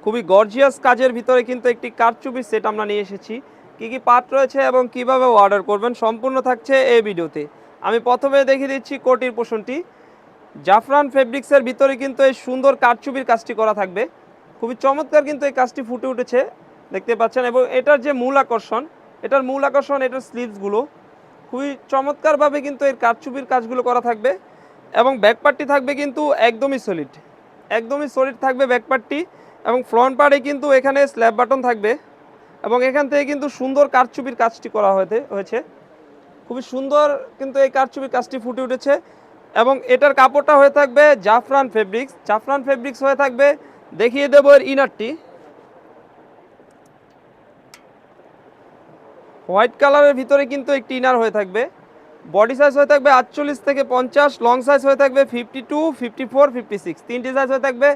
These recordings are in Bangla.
খুবই গর্জিয়াস কাজের ভিতরে কিন্তু একটি কারচুপির সেট আমরা নিয়ে এসেছি। কি কি পার্ট রয়েছে এবং কিভাবে অর্ডার করবেন সম্পূর্ণ থাকছে এই ভিডিওতে। আমি প্রথমে দেখিয়ে দিচ্ছি কোটির পোষণটি। জাফরান ফেব্রিক্সের ভিতরে কিন্তু এই সুন্দর কারচুপির কাজটি করা থাকবে। খুবই চমৎকার কিন্তু এই কাজটি ফুটে উঠেছে, দেখতে পাচ্ছেন। এবং এটার যে মূল আকর্ষণ, এটার স্লিভসগুলো খুবই চমৎকারভাবে কিন্তু এর কারচুপির কাজগুলো করা থাকবে। এবং ব্যাকপার্টটি থাকবে কিন্তু একদমই সলিড থাকবে ব্যাকপার্টটি। এবং ফ্রন্ট পার্টে কিন্তু এখানে স্ল্যাব বাটন থাকবে এবং এখান থেকে কিন্তু সুন্দর কারচুপির কাজটি করা হয়েছে। খুবই সুন্দর কিন্তু এই কারচুপির কাজটি ফুটে উঠেছে। এবং এটার কাপড়টা হয়ে থাকবে জাফরান ফেব্রিক্স হয়ে থাকবে। দেখিয়ে দেবো এর ইনারটি। হোয়াইট কালারের ভিতরে কিন্তু একটি ইনার হয়ে থাকবে। বডি সাইজ হয়ে থাকবে 48 থেকে 50, লং সাইজ হয়ে থাকবে 52, 54, 56, তিনটি সাইজ হয়ে থাকবে।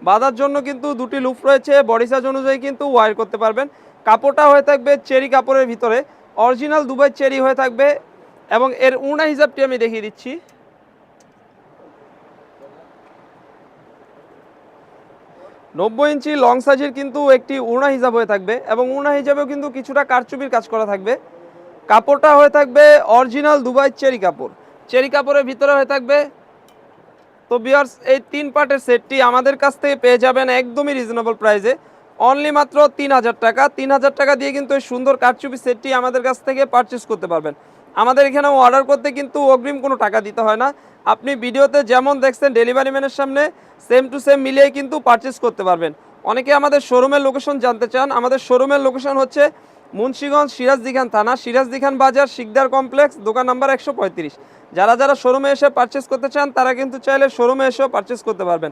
বাঁধার জন্য কিন্তু দুটি লুপ রয়েছে, বডি সাইজ অনুযায়ী কিন্তু ওয়্যার করতে পারবেন। কাপড়টা হয়ে থাকবে চেরি কাপড়ের ভিতরে, অরিজিনাল দুবাই চেরি হয়ে থাকবে। এবং এর উড়না হিসাবটি আমি দেখিয়ে দিচ্ছি। 90 ইঞ্চি লং সাইজের কিন্তু একটি উড়না হিসাব হয়ে থাকবে এবং উড়না হিসাবেও কিন্তু কিছুটা কারচুপির কাজ করা থাকবে। কাপড়টা হয়ে থাকবে অরিজিনাল দুবাই চেরি কাপড়ের ভিতরে হয়ে থাকবে। তো ভিউয়ার্স, এই 3 পার্টের সেটটি আমাদের কাছ থেকে পেয়ে যাবেন একদমই রিজনেবল প্রাইসে, অনলি মাত্র 3000 টাকা। 3000 টাকা দিয়ে কিন্তু এই সুন্দর কারচুপি সেটটি আমাদের কাছ থেকে পারচেস করতে পারবেন। আমাদের এখানে অর্ডার করতে কিন্তু অগ্রিম কোনো টাকা দিতে হয় না। আপনি ভিডিওতে যেমন দেখছেন ডেলিভারি ম্যানের সামনে সেম টু সেম মিলিয়ে কিন্তু পারচেস করতে পারবেন। অনেকে আমাদের শোরুমের লোকেশন জানতে চান। আমাদের শোরুমের লোকেশন হচ্ছে মুন্সিগঞ্জ, সিরাজদিখান থানা, সিরাজদিখান বাজার, শিকদার কমপ্লেক্স, দোকান নাম্বার 135। যারা শোরুমে এসে পারচেস করতে চান তারা কিন্তু চাইলে শোরুমে এসেও পারচেস করতে পারবেন।